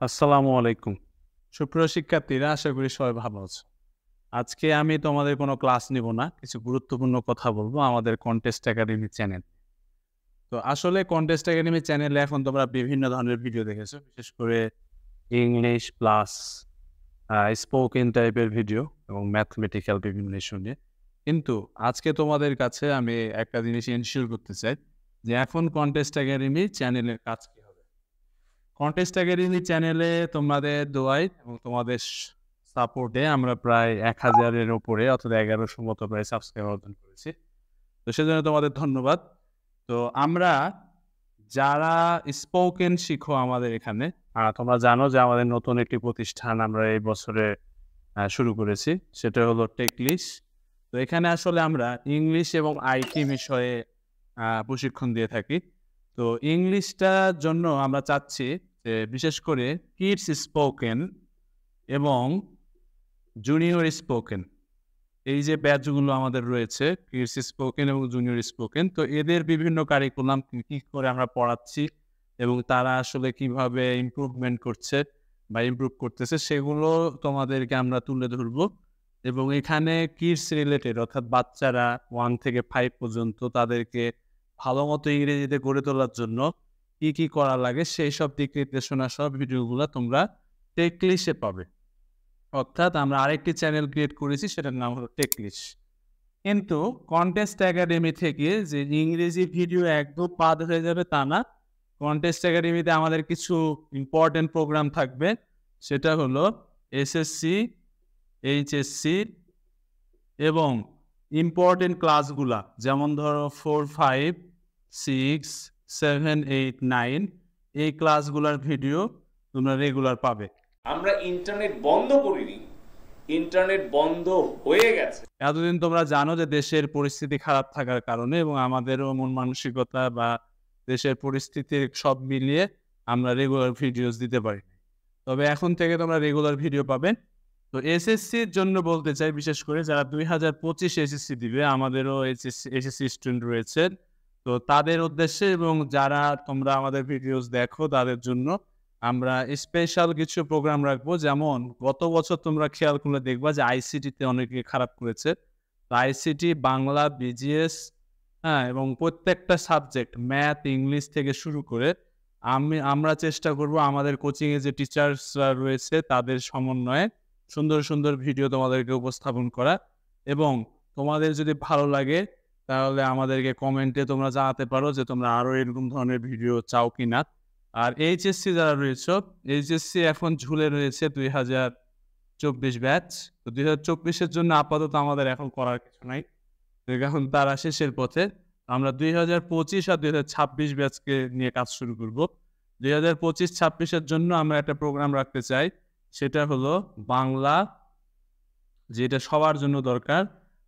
আসসালামু আলাইকুম। সুপ্রিয় শিক্ষার্থীরা, আশা করি সবাই ভালো আছো। আজকে আমি তোমাদের কোনো ক্লাস নিব না। কিছু গুরুত্বপূর্ণ কথা বলবো আমাদের কন্টেস্ট একাডেমি চ্যানেল। তো আসলে কন্টেস্ট একাডেমি চ্যানেলে এখন তোমরা বিভিন্ন ধরনের ভিডিও দেখেছো। বিশেষ করে ইংলিশ প্লাস স্পোকেন টাইপের ভিডিও এবং ম্যাথমেটিক্যাল বিভিন্ন ইস্যু নিয়ে। কিন্তু আজকে তোমাদের কাছে আমি একটা জিনিস এনশিওর করতে চাই যে এখন কন্টেস্ট একাডেমি চ্যানেলের কাজ কি হবে। কন্টেস্ট একাডেমি চ্যানেলে তোমাদের দোয়ায় এবং তোমাদের সাপোর্টে আমরা প্রায় 1000-এর উপরে অর্থাৎ 1100 মতো প্রায় সাবস্ক্রাইবার অর্জন করেছি। তো সেজন্য তোমাদের ধন্যবাদ। তো আমরা যারা স্পোকেন শিখো আমাদের এখানে, তোমরা জানো যে আমাদের নতুন একটি প্রতিষ্ঠান আমরা এই বছরে শুরু করেছি। সেটা হলো টেকলিশ। তো এখানে আসলে আমরা ইংলিশ এবং আইটি বিষয়ে প্রশিক্ষণ দিয়ে থাকি। তো ইংলিশটার জন্য আমরা চাচ্ছি যে বিশেষ করে কিডস স্পোকেন এবং জুনিয়র স্পোকেন, এই যে ব্যাচগুলো আমাদের রয়েছে কিডস স্পোকেন এবং জুনিয়র স্পোকেন, তো এদের বিভিন্ন কারিকুলাম কি করে আমরা পড়াচ্ছি এবং তারা আসলে কিভাবে ইমপ্রুভমেন্ট করছে বা ইমপ্রুভ করতেছে সেগুলো তোমাদেরকে আমরা তুলে ধরবো। এবং এখানে কিডস রিলেটেড অর্থাৎ বাচ্চারা 1 থেকে 5 পর্যন্ত তাদেরকে ভালো মতো ইংরেজিতে গড়ে তোলার জন্য কি করা লাগে সেই সব দিক নির্দেশনা সহ ভিডিওগুলো তোমরা টেকলিশে পাবে। অর্থাৎ আমরা আরেকটি চ্যানেল ক্রিয়েট করেছি, সেটার নাম হলো টেকলিশ। কিন্তু কন্টেস্ট একাডেমি থেকে যে ইংরেজি ভিডিও একদম বাদ হয়ে যাবে তা না। কন্টেস্ট একাডেমিতে আমাদের কিছু ইম্পর্টেন্ট প্রোগ্রাম থাকবে। সেটা হলো এসএসসি, এইচএসসি এবং ইম্পর্টেন্ট ক্লাসগুলা, যেমন ধরো 4, 5, 6, 7, 8, 9 এই ক্লাসগুলার ভিডিও তোমরা রেগুলার পাবে। আমরা ইন্টারনেট বন্ধ করিনি, ইন্টারনেট বন্ধ হয়ে গেছে। এতদিন তোমরা জানো যে দেশের পরিস্থিতি খারাপ থাকার কারণে এবং আমাদেরও মন মানসিকতা বা দেশের পরিস্থিতির সব মিলিয়ে আমরা রেগুলার ভিডিওস দিতে পারি। তবে এখন থেকে তোমরা রেগুলার ভিডিও পাবেন। তো এসএসসির জন্য বলতে চাই, বিশেষ করে যারা 2025 এসএসসি দিবে, আমাদেরও এসএসসি স্টুডেন্ট রয়েছে। তো তাদের উদ্দেশ্যে এবং যারা তোমরা আমাদের ভিডিওস দেখো তাদের জন্য আমরা স্পেশাল কিছু প্রোগ্রাম রাখবো। যেমন গত বছর তোমরা খেয়াল করলে দেখবা যে আইসিটিতে অনেকে খারাপ করেছে। তো আইসিটি, বাংলা, বিজিএস, এবং প্রত্যেকটা সাবজেক্ট ম্যাথ, ইংলিশ থেকে শুরু করে আমরা চেষ্টা করব আমাদের কোচিংয়ে যে টিচার্সরা রয়েছে তাদের সমন্বয়ে সুন্দর সুন্দর ভিডিও তোমাদেরকে উপস্থাপন করা। এবং তোমাদের যদি ভালো লাগে তাহলে আমাদেরকে কমেন্টে তোমরা জানাতে পারো যে তোমরা আরও এরকম ধরনের ভিডিও চাও কিনা। আর এইচএসসি যারা রয়েছে, এইচএসসি এখন ঝুলে রয়েছে 2024 ব্যাচ। তো 2024-এর জন্য আপাতত আমাদের এখন করার কিছু নাই, এখন তারা শেষের পথে। আমরা 2025 আর 2026 ব্যাচকে নিয়ে কাজ শুরু করব। 2025-26-এর জন্য আমরা একটা প্রোগ্রাম রাখতে চাই, সেটা হলো বাংলা, যেটা সবার জন্য দরকার,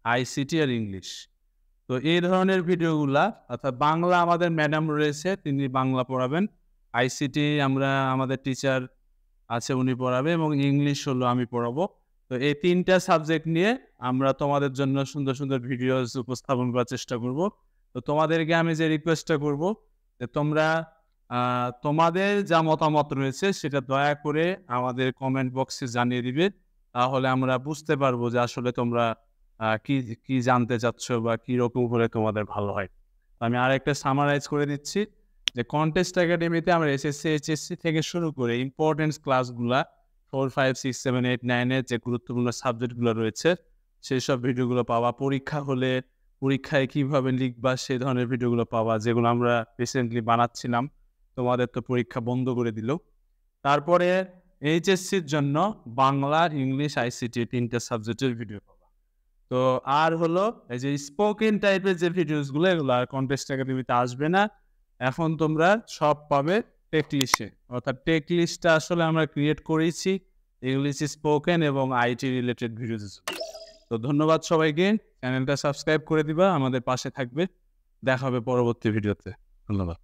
আইসিটি আর ইংলিশ। তো এই ধরনের ভিডিওগুলা, অর্থাৎ বাংলা আমাদের ম্যাডাম রয়েছে, তিনি বাংলা পড়াবেন। আইসিটি আমাদের টিচার আছে, উনি পড়াবে, এবং ইংলিশ হলো আমি পড়াবো। তো এই 3টা সাবজেক্ট নিয়ে আমরা তোমাদের জন্য সুন্দর সুন্দর ভিডিওস উপস্থাপন করার চেষ্টা করব। তো তোমাদেরকে আমি যে রিকোয়েস্টটা করব যে তোমরা তোমাদের যা মতামত রয়েছে সেটা দয়া করে আমাদের কমেন্ট বক্সে জানিয়ে দিবে। তাহলে আমরা বুঝতে পারবো যে আসলে তোমরা কি জানতে চাচ্ছ বা কি রকম হলে তোমাদের ভালো হয়। আমি আরেকটা সামারাইজ করে দিচ্ছি যে কন্টেস্ট একাডেমিতে আমরা এসএসসি, এইচএসসি থেকে শুরু করে ইম্পর্টেন্স ক্লাসগুলা 4, 5, 6, 7, 8, 9 এর যে গুরুত্বপূর্ণ সাবজেক্টগুলো রয়েছে সেই সব ভিডিওগুলো পাওয়া। পরীক্ষা হলে পরীক্ষায় কিভাবে লিখবা সেই ধরনের ভিডিওগুলো পাওয়া, যেগুলো আমরা রিসেন্টলি বানাচ্ছিলাম। তোমাদের তো পরীক্ষা বন্ধ করে দিল। তারপরে এইচএসসির জন্য বাংলা, ইংলিশ, আইসিটি 3টা সাবজেক্টের ভিডিও পাবা। তো আর হলো এই যে স্পোকেন টাইপের যে ভিডিওসগুলো, এগুলো আর কন্টেস্ট একাডেমিতে আসবে না। এখন তোমরা সব পাবে টেকলিশে। অর্থাৎ টেকলিশটা আসলে আমরা ক্রিয়েট করেছি ইংলিশ স্পোকেন এবং আইটি রিলেটেড ভিডিওস। তো ধন্যবাদ সবাইকে। চ্যানেলটা সাবস্ক্রাইব করে দিবা, আমাদের পাশে থাকবে। দেখা হবে পরবর্তী ভিডিওতে। ধন্যবাদ।